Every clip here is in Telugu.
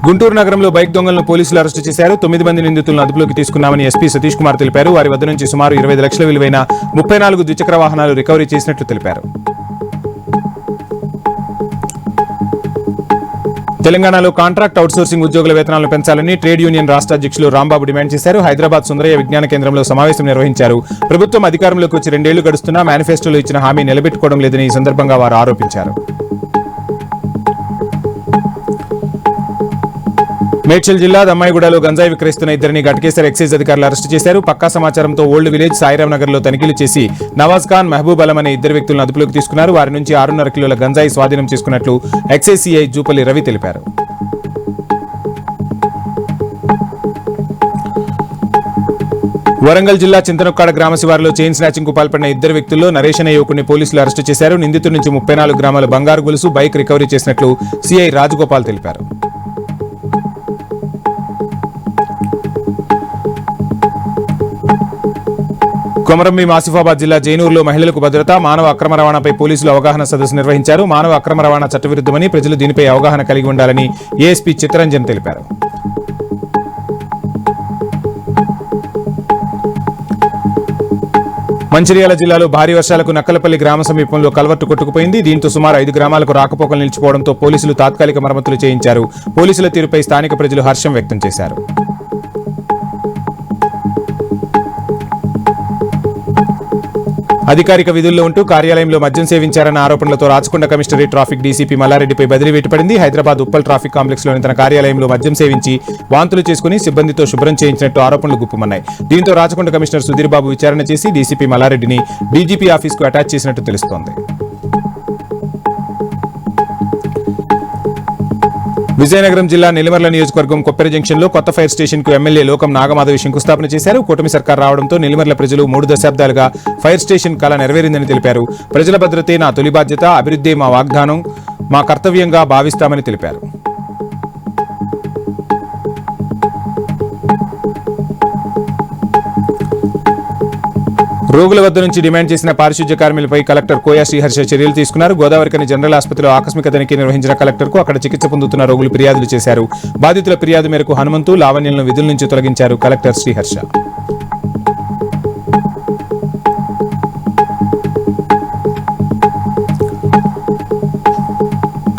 గుంటూరు నగరంలో బైక్ దొంగలను పోలీసులు అరెస్టు చేశారు. 9 మంది నిందితులను అదుపులోకి తీసుకున్నామని ఎస్పీ సతీష్ కుమార్ తెలిపారు. వారి వద్ద నుంచి సుమారు 25 లక్షల విలువైన 34 ద్విచక్ర వాహనాలు రికవరీ చేసినట్లు తెలిపారు. తెలంగాణలో కాంట్రాక్ట్ అవుట్సోర్సింగ్ ఉద్యోగుల వేతనాలను పెంచాలని ట్రేడ్ యూనియన్ రాష్ట్ర అధ్యక్షులు రాంబాబు డిమాండ్ చేశారు. హైదరాబాద్ సుందరయ్య విజ్ఞాన కేంద్రంలో సమావేశం నిర్వహించారు. ప్రభుత్వం అధికారంలోకి వచ్చి 2 ఏళ్లు గడుస్తున్నా మేనిఫెస్టోలో ఇచ్చిన హామీ నిలబెట్టుకోవడం లేదని ఈ సందర్భంగా వారు ఆరోపించారు. మేడ్చల్ జిల్లా దమ్మాయిగూడలో గంజాయి విక్రయిస్తున్న ఇద్దరిని ఘటకేసర్ ఎక్సైజ్ అధికారులు అరెస్టు చేశారు. పక్కా సమాచారంతో ఓల్డ్ విలేజ్ సాయిరాం నగర్ లో తనిఖీలు చేసి నవాజ్ ఖాన్, మహబూబ్ అలం అనే ఇద్దరు వ్యక్తులను అదుపులోకి తీసుకున్నారు. వారి నుంచి 6.5 కిలోల గంజాయి స్వాధీనం చేసుకున్నట్లు ఎక్సైజ్ సిఐ జూపల్లి రవి తెలిపారు. వరంగల్ జిల్లా చింతనొక్కాడ గ్రామ శివారులో చైన్ స్నాచింగ్ కు పాల్పడిన ఇద్దరు వ్యక్తుల్లో నరేష్ అనే యువకుడిని పోలీసులు అరెస్టు చేశారు. నిందితుడి నుంచి 34 గ్రాముల బంగారు గొలుసు, బైక్ రికవరీ చేసినట్లు సిఐ రాజగోపాల్ తెలిపారు. కొమరంభీం ఆసిఫాబాద్ జిల్లా జైనూరులో మహిళలకు భద్రత, మానవ అక్రమ రవాణాపై పోలీసులు అవగాహన సదస్సు నిర్వహించారు. మానవ అక్రమ రవాణా చట్టవిరుద్ధమని, ప్రజలు దీనిపై అవగాహన కలిగి ఉండాలని ఏఎస్పీ చిత్తరంజన్ తెలిపారు. మంచిర్యాల జిల్లాలో భారీ వర్షాలకు నక్కలపల్లి గ్రామ సమీపంలో కల్వర్టు కొట్టుకుపోయింది. దీంతో సుమారు 5 గ్రామాలకు రాకపోకలు నిలిచిపోవడంతో పోలీసులు తాత్కాలిక మరమ్మతులు చేయించారు. పోలీసుల తీరుపై స్థానిక ప్రజలు హర్షం వ్యక్తం చేశారు. అధికారిక విధుల్లో ఉంటూ కార్యాలయంలో మద్యం సేవించారన్న ఆరోపణలతో రాచకొండ కమిషనరేట్ ట్రాఫిక్ డీసీపీ మల్లారెడ్డిపై బదిలీ వేటుపడింది. హైదరాబాద్ ఉప్పల్ ట్రాఫిక్ కాంప్లెక్స్లోని తన కార్యాలయంలో మద్యం సేవించి వాంతులు చేసుకుని సిబ్బందితో శుభ్రం చేయించినట్టు ఆరోపణలు గుప్పుమన్నాయి. దీంతో రాచకొండ కమిషనర్ సుధీర్ బాబు విచారణ చేసి డీసీపీ మల్లారెడ్డిని డీజీపీ ఆఫీస్కు అటాచ్ చేసినట్టు తెలుస్తోంది. విజయనగరం జిల్లా నెల్లిమర్ల నియోజకవర్గం కొప్పెర జంక్షన్ లో కొత్త ఫైర్ స్టేషన్ కు ఎమ్మెల్యే లోకం నాగమాధవి శంకుస్థాపన చేశారు. కూటమి సర్కార్ రావడంతో నెల్లిమర్ల ప్రజలు 3 దశాబ్దాలుగా ఫైర్ స్టేషన్ కళ నెరవేరిందని తెలిపారు. ప్రజల భద్రతే నా తొలి బాధ్యత, అభివృద్ధి మా వాగ్దానం, మా కర్తవ్యంగా భావిస్తామని తెలిపారు. రోగుల వద్ద నుంచి డిమాండ్ చేసిన పారిశుధ్య కార్మికులపై కలెక్టర్ కోయా శ్రీహర్ష చర్యలు తీసుకున్నారు. గోదావరికని జనరల్ ఆసుపత్రిలో ఆకస్మిక తనిఖీ నిర్వహించిన కలెక్టర్కు అక్కడ చికిత్స పొందుతున్న రోగులు ఫిర్యాదులు చేశారు. బాధితుల ఫిర్యాదు మేరకు హనుమంతు, లావణ్యలను విధుల నుంచి తొలగించారు కలెక్టర్ శ్రీహర్ష.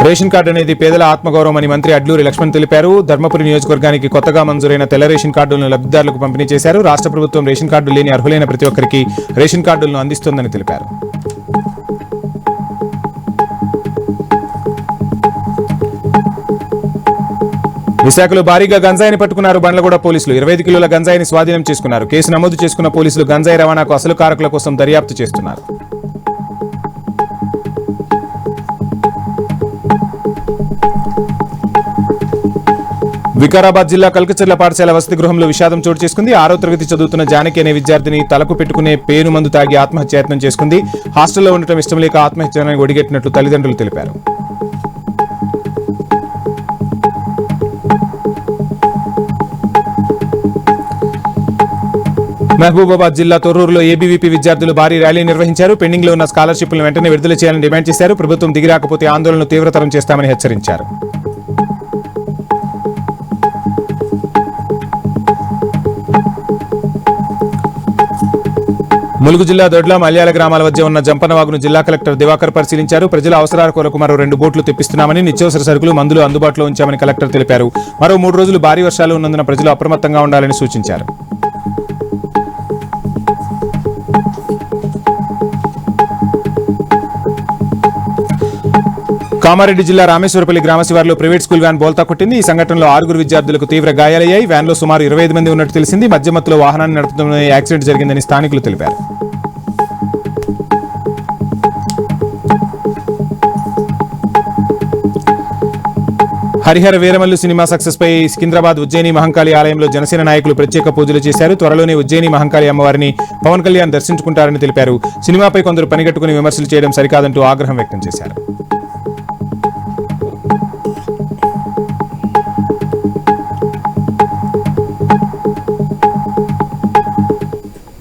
రేషన్ కార్డు అనేది పేదల ఆత్మగౌరవం అని మంత్రి అడ్లూరి లక్ష్మణ్ తెలిపారు. ధర్మపురి నియోజకవర్గానికి కొత్తగా మంజూరైన తెల్ల రేషన్ కార్డులను లబ్ధిదారులకు పంపిణీ చేశారు. రాష్ట్ర ప్రభుత్వం రేషన్ కార్డు లేని అర్హులైన ప్రతి ఒక్కరికి రేషన్ కార్డులను అందిస్తోందని తెలిపారు. విశాఖలో భారీగా గంజాయిని పట్టుకున్నారు బండ్లగూడ పోలీసులు. 25 కిలోల గంజాయిని స్వాధీనం చేసుకున్నారు. కేసు నమోదు చేసుకున్న పోలీసులు గంజాయి రవాణాకు అసలు కారకుల కోసం దర్యాప్తు చేస్తున్నారు. వికారాబాద్ జిల్లా కల్కచర్ల పాఠశాల వసతి గృహంలో విషాదం చోటు చేసుకుంది. 6వ తరగతి చదువుతున్న జానకి అనే విద్యార్థిని తలకు పెట్టుకునే పేను మందు తాగి ఆత్మహత్యాయత్నం చేసుకుంది. హాస్టల్లో ఉండటం ఇష్టం లేక ఆత్మహత్యాన్ని ఒడిగట్టినట్లు తల్లిదండ్రులు తెలిపారు. మహబూబాబాద్ జిల్లా తొర్రూరులో ఏబీవీపీ విద్యార్థులు భారీ ర్యాలీ నిర్వహించారు. పెండింగ్ లో ఉన్న స్కాలర్షిప్లను వెంటనే విడుదల చేయాలని డిమాండ్ చేశారు. ప్రభుత్వం దిగిరాకపోతే ఆందోళనను తీవ్రతరం చేస్తామని హెచ్చరించారు. ములుగు జిల్లా దొడ్ల మల్యాల గ్రామాల మధ్య ఉన్న జంపనవాగును జిల్లా కలెక్టర్ దివాకర్ పరిశీలించారు. ప్రజల అవసరాల కొరకు మరో 2 బోట్లు తెప్పిస్తున్నామని, నిత్యావసర సరుకులు, మందులు అందుబాటులో ఉంచామని కలెక్టర్ తెలిపారు. మరో 3 రోజులు భారీ వర్షాలు ఉన్నందున ప్రజలు అప్రమత్తంగా ఉండాలని సూచించారు. కామారెడ్డి జిల్లా రామేశ్వరపల్లి గ్రామ శివారులో ప్రైవేట్ స్కూల్ వ్యాన్ బోల్తా కొట్టింది. ఈ సంఘటనలో 6 విద్యార్థులకు తీవ్ర గాయాలయ్యాయి. వ్యాన్లో సుమారు 25 మంది ఉన్నట్టు తెలిసింది. మధ్యమత్తులో వాహనాన్ని నడుపుతున్న యాక్సిడెంట్ జరిగిందని స్థానికులు తెలిపారు. హరిహర వీరమల్లు సినిమా సక్సెస్ పై సికింద్రాబాద్ ఉజ్జయిని మహంకాళి ఆలయంలో జనసేన నాయకులు ప్రత్యేక పూజలు చేశారు. త్వరలోనే ఉజ్జయిని మహంకాళి అమ్మవారిని పవన్ కళ్యాణ్ దర్శించుకుంటారని తెలిపారు. సినిమాపై కొందరు పనిగట్టుకుని విమర్శలు చేయడం సరికాదంటూ ఆగ్రహం వ్యక్తం చేశారు.